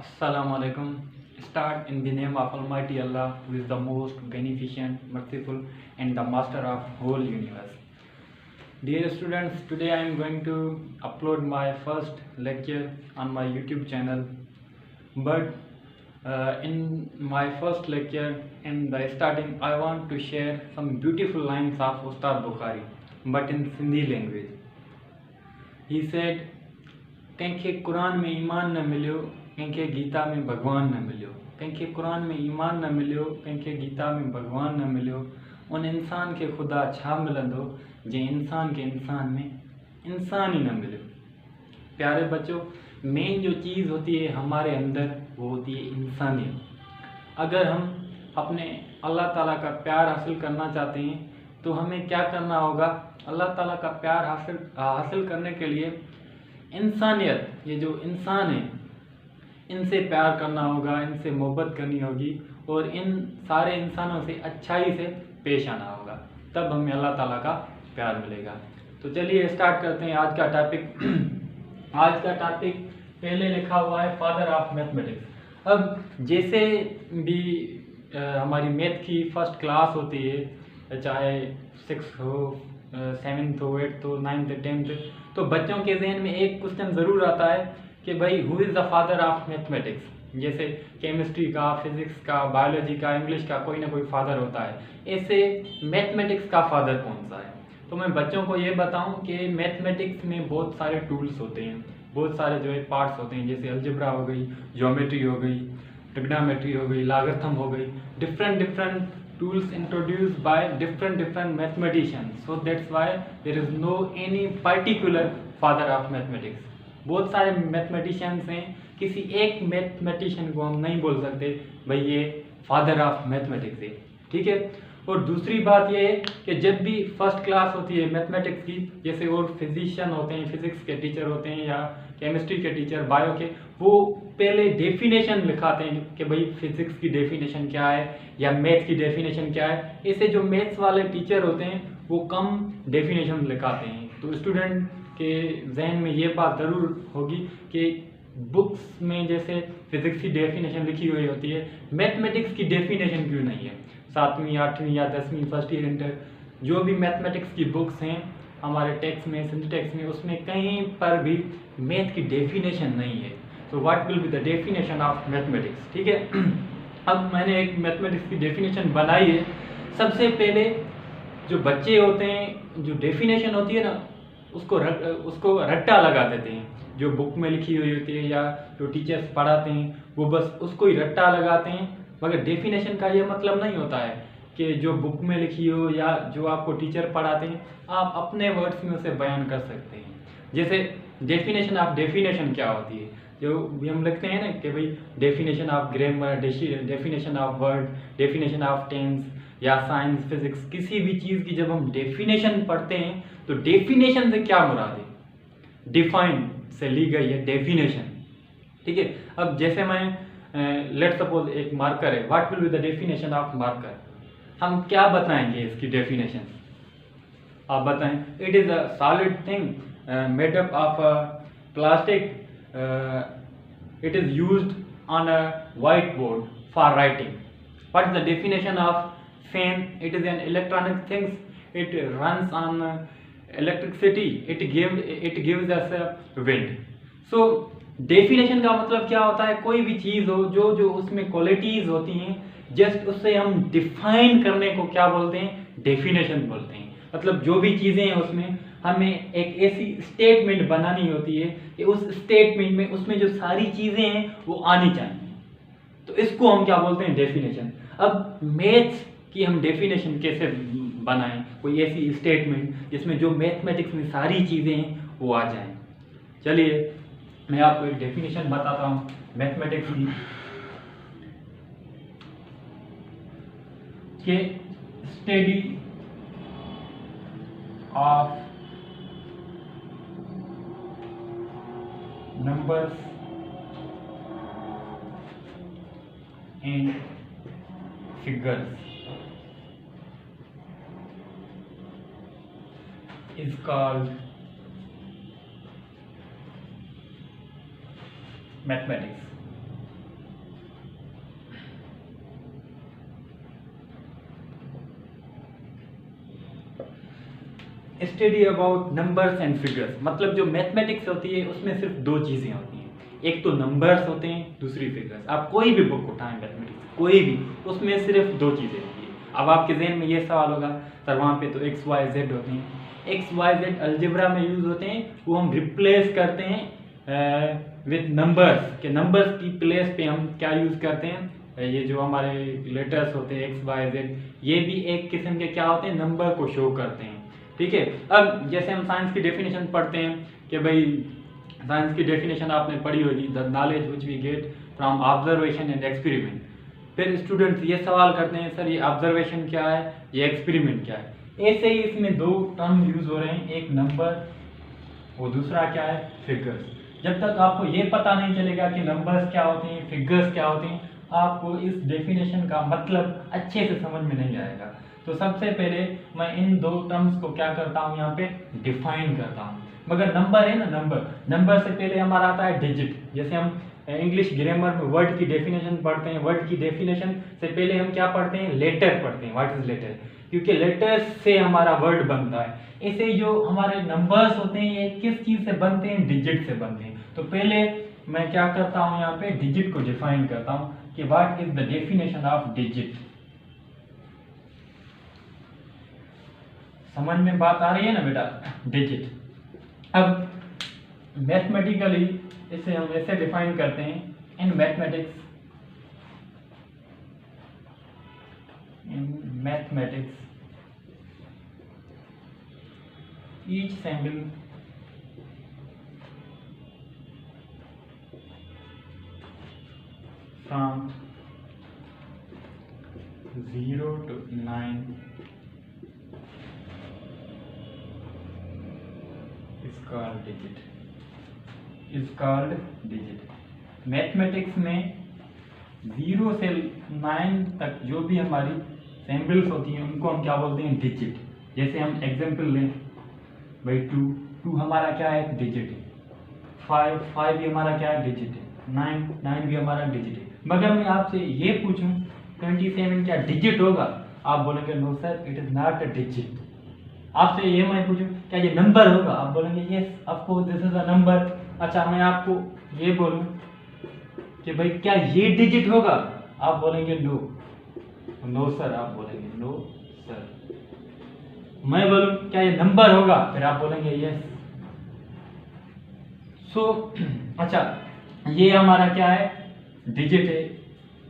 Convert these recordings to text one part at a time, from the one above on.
Assalamu alaikum. Start in the name of Almighty Allah, who is the most beneficent, merciful, and the master of whole universe. Dear students, today I am going to upload my first lecture on my YouTube channel. But in my first lecture, in the starting, I want to share some beautiful lines of Ustad Bukhari, but in Sindhi language. He said, कंहिंखे कुरान में ईमान न मिलियो, कंहिंखे गीता में भगवान न मिलियो। कंहिंखे कुरान में ईमान न मिलियो, कंहिंखे गीता में भगवान न मिलियो। उन इंसान खे ख़ुदा छा मिलंदो जंहिं इंसान के इंसान में इंसान ही न मिलियो। प्यारे बच्चों, मेन जो चीज़ होती है हमारे अंदर, वो होती है इंसानियत। अगर हम अपने अल्लाह ताला का प्यार हासिल करना चाहते हैं तो हमें क्या करना होगा? अल्लाह ताला का प्यार हासिल करने के लिए इंसानियत, ये जो इंसान है, इनसे प्यार करना होगा, इनसे मोहब्बत करनी होगी और इन सारे इंसानों से अच्छाई से पेश आना होगा, तब हमें अल्लाह ताला का प्यार मिलेगा। तो चलिए स्टार्ट करते हैं आज का टॉपिक। आज का टॉपिक पहले लिखा हुआ है फादर ऑफ मैथमेटिक्स। अब जैसे भी हमारी मैथ की फर्स्ट क्लास होती है, चाहे 6 हो, 7th हो, 8th हो, 9th 10th, तो बच्चों के जहन में एक क्वेश्चन ज़रूर आता है कि भाई who is the father of mathematics. जैसे केमिस्ट्री का, फिजिक्स का, बायोलॉजी का, इंग्लिश का कोई ना कोई फादर होता है, ऐसे मैथमेटिक्स का फादर कौन सा है? तो मैं बच्चों को ये बताऊं कि मैथमेटिक्स में बहुत सारे टूल्स होते हैं, बहुत सारे जो है पार्ट्स होते हैं, जैसे अलजेब्रा हो गई, ज्योमेट्री हो गई, ट्रिग्नोमेट्री हो गई, लॉगरिथम हो गई, different tools introduced by different mathematicians. So that's why there is no any particular father of mathematics. बहुत सारे मैथमेटिशियंस हैं, किसी एक मैथमेटिशियन को हम नहीं बोल सकते भाई ये फादर ऑफ मैथमेटिक्स है, ठीक है। और दूसरी बात ये है कि जब भी फर्स्ट क्लास होती है मैथमेटिक्स की, जैसे और फिजिशियन होते हैं, फिजिक्स के टीचर होते हैं या केमिस्ट्री के टीचर, बायो के, वो पहले डेफिनेशन लिखाते हैं कि भाई फिजिक्स की डेफिनेशन क्या है या मैथ की डेफिनेशन क्या है। ऐसे जो मैथ्स वाले टीचर होते हैं वो कम डेफिनेशन लिखाते हैं। तो स्टूडेंट के जहन में ये बात ज़रूर होगी कि बुक्स में जैसे फिजिक्स की डेफिनेशन लिखी हुई होती है, मैथमेटिक्स की डेफिनेशन क्यों नहीं है? 7वीं 8वीं या 10वीं फर्स्ट ईयर इंटर जो भी मैथमेटिक्स की बुक्स हैं हमारे टेक्स्ट में, सिंध टेक्स्ट में, उसमें कहीं पर भी मैथ की डेफिनेशन नहीं है। तो what will be the definition of mathematics, ठीक है। अब मैंने एक मैथमेटिक्स की डेफिनेशन बनाई है। सबसे पहले जो बच्चे होते हैं, जो डेफिनेशन होती है ना, उसको रट्टा लगा देते हैं। जो बुक में लिखी हुई होती है या जो टीचर्स पढ़ाते हैं वो बस उसको ही रट्टा लगाते हैं, मगर डेफिनेशन का ये मतलब नहीं होता है कि जो बुक में लिखी हो या जो आपको टीचर पढ़ाते हैं आप अपने वर्ड्स में उसे बयान कर सकते हैं। जैसे डेफिनेशन ऑफ डेफिनेशन क्या होती है, जो हम लिखते हैं ना कि भाई definition of grammar, definition of word, definition of tense या साइंस, फिजिक्स, किसी भी चीज़ की जब हम डेफिनेशन पढ़ते हैं तो डेफिनेशन से क्या मुराद है? डिफाइन से ली गई है डेफिनेशन, ठीक है। अब जैसे मैं लेट सपोज एक मार्कर है, what will be the definition of marker? हम क्या बताएंगे इसकी डेफिनेशन? आप बताएं। It is a solid thing made up of plastic, it is used on a white board for writing. What is the definition of fan? It is an electronic things, it runs on electricity, it gives us a wind. So definition का मतलब क्या होता है? कोई भी चीज़ हो, जो उसमें क्वालिटीज़ होती हैं, जस्ट उससे हम डिफाइन करने को क्या बोलते हैं? डेफिनेशन बोलते हैं। मतलब जो भी चीज़ें हैं उसमें हमें एक ऐसी स्टेटमेंट बनानी होती है कि उस स्टेटमेंट में उसमें जो सारी चीज़ें हैं वो आनी चाहिए, तो इसको हम क्या बोलते हैं? डेफिनेशन। अब मैथ्स कि हम डेफिनेशन कैसे बनाएं? कोई ऐसी स्टेटमेंट जिसमें जो मैथमेटिक्स में सारी चीज़ें हैं वो आ जाएं। चलिए मैं आपको एक डेफिनेशन बताता हूँ मैथमेटिक्स की, कि study of numbers and figures is called mathematics. Study about numbers and figures, मतलब जो मैथमेटिक्स होती है उसमें सिर्फ दो चीज़ें होती हैं, एक तो नंबर्स होते हैं, दूसरी फिगर्स। आप कोई भी बुक उठाएं मैथमेटिक्स कोई भी, उसमें सिर्फ दो चीज़ें होती हैं। अब आपके जहन में ये सवाल होगा सर वहाँ पे तो एक्स वाई जेड होते हैं, एक्स वाई जेड अलजेब्रा में यूज होते हैं, वो हम रिप्लेस करते हैं विद नंबर्स के, नंबर्स की प्लेस पे हम क्या यूज करते हैं, ये जो हमारे लेटर्स होते हैं एक्स वाई जेड, ये भी एक किस्म के क्या होते हैं, नंबर को शो करते हैं। ठीक है, अब जैसे हम साइंस की डेफिनेशन पढ़ते हैं कि भाई साइंस की डेफिनेशन आपने पढ़ी होगी, the knowledge which we get from observation and experiment. फिर स्टूडेंट्स ये सवाल करते हैं सर ये ऑब्जर्वेशन क्या है, ये एक्सपेरिमेंट क्या है। ऐसे ही इसमें दो टर्म यूज हो रहे हैं, एक नंबर और दूसरा क्या है, फिगर्स। जब तक आपको ये पता नहीं चलेगा कि नंबर्स क्या होते हैं, फिगर्स क्या होते हैं, आपको इस डेफिनेशन का मतलब अच्छे से समझ में नहीं आएगा। तो सबसे पहले मैं इन दो टर्म्स को क्या करता हूँ, यहाँ पे डिफाइन करता हूँ। मगर नंबर है ना, नंबर से पहले हमारा आता है डिजिट। जैसे हम इंग्लिश ग्रामर में वर्ड की डेफिनेशन पढ़ते हैं, वर्ड की डेफिनेशन से पहले हम क्या पढ़ते हैं, लेटर पढ़ते हैं। व्हाट इज लेटर, क्योंकि लेटर्स से हमारा वर्ड बनता है। ऐसे जो हमारे नंबर्स होते हैं ये किस चीज से बनते हैं, डिजिट से बनते हैं। तो पहले मैं क्या करता हूँ, यहाँ पे डिजिट को डिफाइन करता हूँ कि what is the definition of digit. समझ में बात आ रही है ना बेटा, डिजिट। अब मैथमेटिकली इसे हम ऐसे डिफाइन करते हैं, in mathematics each sample from 0 to 9 is called digit। Mathematics में 0 से 9 तक जो भी हमारी सैम्पल्स होती हैं उनको हम क्या बोलते हैं, डिजिट। जैसे हम एग्जांपल लें भाई 2 हमारा क्या है, डिजिट है। 5 भी हमारा क्या है, डिजिट है। 9 भी हमारा डिजिट है। मगर मैं आपसे ये पूछूं 27 क्या डिजिट होगा, आप बोलेंगे no sir it is not a digit. आपसे ये मैं पूछूं क्या ये नंबर होगा, आप बोलेंगे yes of course this is a number. अच्छा मैं आपको ये बोलूं कि भाई क्या ये डिजिट होगा, आप बोलेंगे नो सर, आप बोलेंगे नो सर। मैं बोलूं क्या ये नंबर होगा, फिर आप बोलेंगे यस। सो अच्छा ये हमारा क्या है, डिजिट है।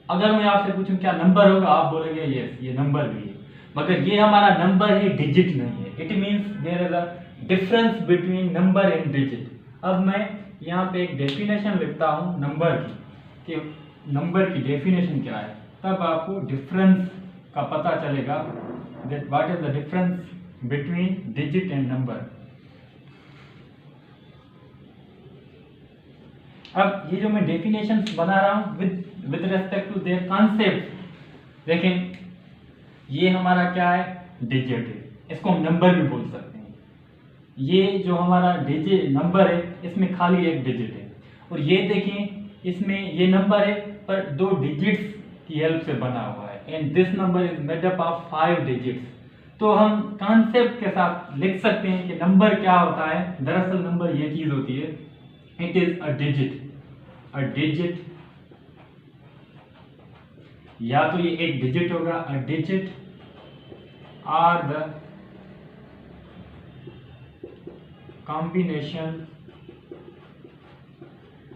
अगर मैं आपसे पूछूं क्या नंबर होगा, आप बोलेंगे यस ये नंबर भी है। मगर ये हमारा नंबर है, डिजिट नहीं है। It means there is a difference between number and digit. अब मैं यहाँ पे एक डेफिनेशन लिखता हूँ नंबर की, कि नंबर की डेफिनेशन क्या है, तब आपको डिफरेंस का पता चलेगा that what is the difference between digit and number. अब ये जो मैं डेफिनेशन बना रहा हूँ with respect to their concept, देखें ये हमारा क्या है, डिजिट है, इसको हम नंबर भी बोल सकते हैं। ये जो हमारा डिजिट नंबर है इसमें खाली एक डिजिट है, और ये देखें इसमें ये नंबर है पर 2 डिजिट्स की हेल्प से बना हुआ है, and this number is made up of 5 digits. तो हम कॉन्सेप्ट के साथ लिख सकते हैं कि नंबर क्या होता है। दरअसल नंबर ये चीज होती है, it is a digit. A digit या तो ये एक डिजिट होगा, a digit or the combination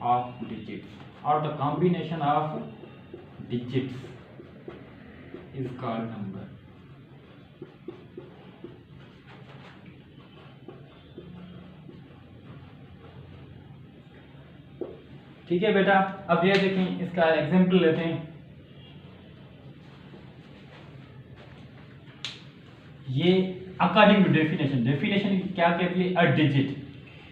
of digits or the combination of digits is called number। ठीक है बेटा, अब ये देखें इसका एग्जांपल लेते हैं। ये अकॉर्डिंग टू डेफिनेशन क्या कहती है, अ डिजिट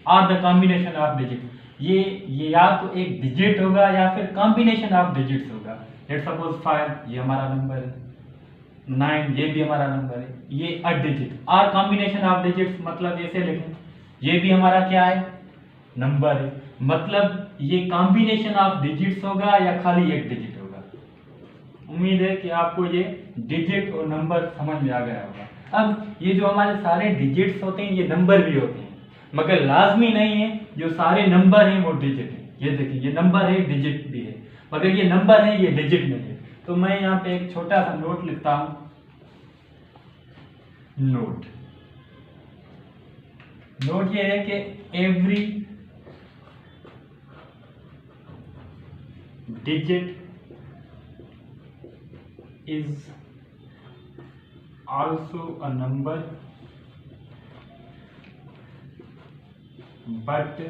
और द कॉम्बिनेशन ऑफ डिजिट। ये या तो एक डिजिट होगा या फिर कॉम्बिनेशन ऑफ डिजिट्स होगा। लेट्स सपोज 5 ये हमारा नंबर है, 9 ये भी हमारा नंबर है, ये अ डिजिट और कॉम्बिनेशन ऑफ डिजिट्स, मतलब ऐसे लिखें ये भी हमारा क्या है, नंबर है, मतलब ये कॉम्बिनेशन ऑफ डिजिट्स होगा या खाली एक डिजिट होगा। उम्मीद है कि आपको ये डिजिट और नंबर समझ में आ गया होगा। अब ये जो हमारे सारे डिजिट्स होते हैं ये नंबर भी होते हैं, मगर लाजमी नहीं है जो सारे नंबर हैं वो डिजिट है। ये देखिए ये नंबर है, डिजिट भी है, मगर ये नंबर है ये डिजिट नहीं है। तो मैं यहाँ पे एक छोटा सा नोट लिखता हूं, नोट ये है कि every digit is also a number but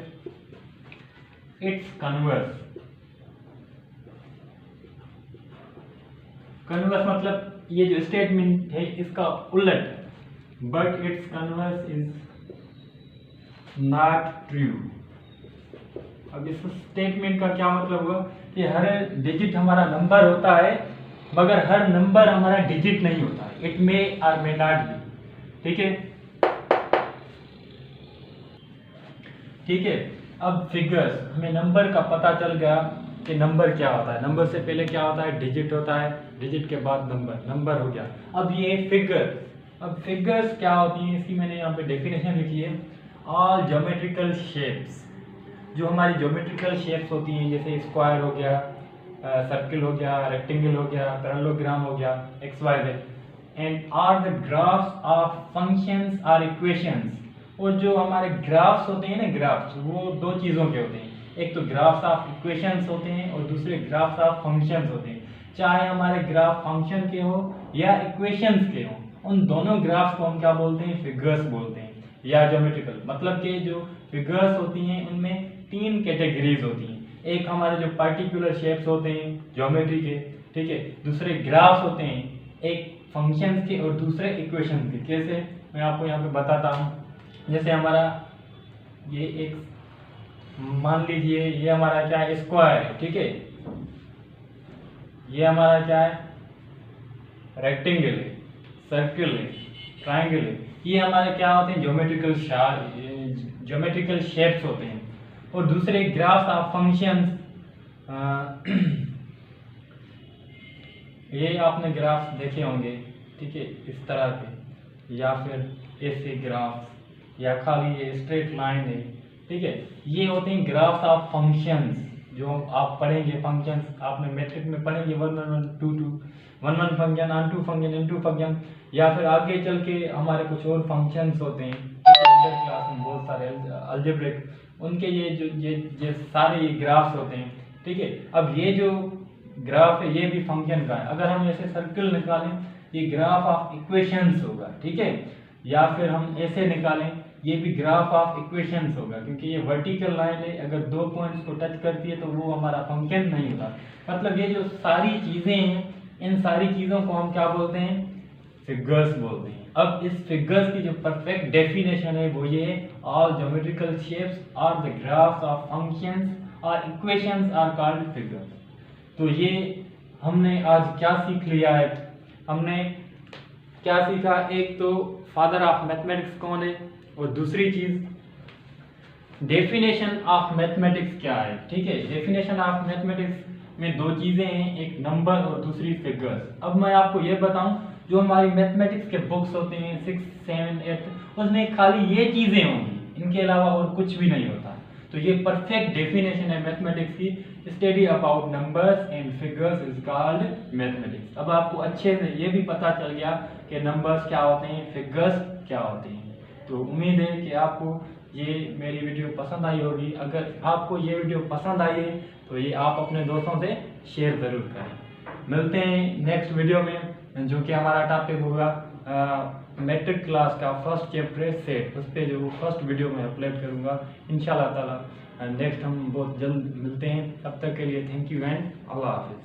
its converse मतलब ये जो स्टेटमेंट है इसका उलट, but its converse is not true। अब इस स्टेटमेंट का क्या मतलब हुआ कि हर डिजिट हमारा नंबर होता है मगर हर नंबर हमारा डिजिट नहीं होता, इट मे और मे नॉट बी। ठीक है। अब फिगर्स, हमें नंबर का पता चल गया कि नंबर क्या होता है, नंबर से पहले क्या होता है, डिजिट होता है, डिजिट के बाद नंबर हो गया। अब ये फिगर, अब फिगर्स क्या होती हैं इसकी मैंने यहाँ पे डेफिनेशन लिखी है, ऑल ज्योमेट्रिकल शेप्स, जो हमारी ज्योमेट्रिकल शेप्स होती हैं जैसे स्क्वायर हो गया, सर्किल हो गया, रेक्टेंगल हो गया, पैरेललोग्राम हो गया, x y z, and are the graphs of functions और इक्वेशंस। और जो हमारे ग्राफ्स होते हैं ना, ग्राफ्स वो दो चीज़ों के होते हैं, एक तो ग्राफ्स ऑफ इक्वेशंस होते हैं और दूसरे ग्राफ्स ऑफ फंक्शंस होते हैं। चाहे हमारे ग्राफ फंक्शन के हो या इक्वेशंस के हो, उन दोनों ग्राफ्स को हम क्या बोलते हैं, फिगर्स बोलते हैं या ज्योमेट्रिकल। मतलब कि जो फिगर्स होती हैं उनमें तीन कैटेगरीज होती हैं, एक हमारे जो पर्टिकुलर शेप्स होते हैं ज्योमेट्री के, ठीक है, दूसरे ग्राफ्स होते हैं, एक फंक्शंस के और दूसरे इक्वेशंस के। कैसे, मैं आपको यहाँ पे बताता हूँ। जैसे हमारा ये एक, मान लीजिए ये हमारा क्या है, स्क्वायर है, ठीक है, ये हमारा क्या है, रेक्टेंगल है, सर्किल है, ट्रायंगल है, ये हमारे क्या होते हैं, ज्योमेट्रिकल शेप्स होते हैं। और दूसरे ग्राफ्स ऑफ फंक्शंस, ये आपने ग्राफ्स देखे होंगे, ठीक है, इस तरह के, या फिर ऐसे ग्राफ्स, या खाली ये स्ट्रेट लाइन है, ठीक है, ये होते हैं ग्राफ्स ऑफ फंक्शंस। जो आप पढ़ेंगे फंक्शंस, आपने मैट्रिक में पढ़ेंगे 1 1 1 2 2 1 1 function, on 2 function, in 2 function, या फिर आगे चल के हमारे कुछ और फंक्शंस होते हैं क्लास में बहुत सारे अलजेब्रिक, उनके ये सारे ये ग्राफ्स होते हैं, ठीक है। अब ये जो ग्राफ है ये भी फंक्शन का है। अगर हम ऐसे सर्किल निकालें ये ग्राफ ऑफ इक्वेशंस होगा, ठीक है, या फिर हम ऐसे निकालें ये भी ग्राफ ऑफ इक्वेशंस होगा, क्योंकि ये वर्टिकल लाइन है, अगर दो पॉइंट्स को टच करती है तो वो हमारा फंक्शन नहीं होता। मतलब ये जो सारी चीज़ें हैं, इन सारी चीज़ों को हम क्या बोलते हैं, फिगर्स बोलते हैं। अब इस फिगर्स की जो परफेक्ट डेफिनेशन है वो ये है, all geometrical shapes are the graphs of functions और इक्वेशंस आर कॉल्ड फिगर्स। तो ये हमने आज क्या सीख लिया है, हमने क्या सीखा, एक तो फादर ऑफ मैथमेटिक्स कौन है, और दूसरी चीज डेफिनेशन ऑफ मैथमेटिक्स क्या है, ठीक है। डेफिनेशन ऑफ मैथमेटिक्स में दो चीजें हैं, एक नंबर और दूसरी फिगर्स। अब मैं आपको ये बताऊं, जो हमारी मैथमेटिक्स के बुक्स होते हैं 6, 7, 8, उसमें खाली ये चीजें होंगी, इनके अलावा और कुछ भी नहीं होता। तो ये परफेक्ट डेफिनेशन है मैथमेटिक्स की, study about numbers and figures is called mathematics. अब आपको अच्छे से ये भी पता चल गया कि नंबर्स क्या होते हैं, फिगर्स क्या होते हैं। तो उम्मीद है कि आपको ये मेरी वीडियो पसंद आई होगी। अगर आपको ये वीडियो पसंद आई है तो ये आप अपने दोस्तों से शेयर ज़रूर करें। मिलते हैं नेक्स्ट वीडियो में, जो कि हमारा टॉपिक होगा मैट्रिक क्लास का फर्स्ट चैप्टर सेट, उस पर जो फर्स्ट वीडियो मैं अपलोड करूँगा इंशाल्लाह ताला। नेक्स्ट हम बहुत जल्द मिलते हैं, तब तक के लिए थैंक यू एंड अल्लाह हाफिज़।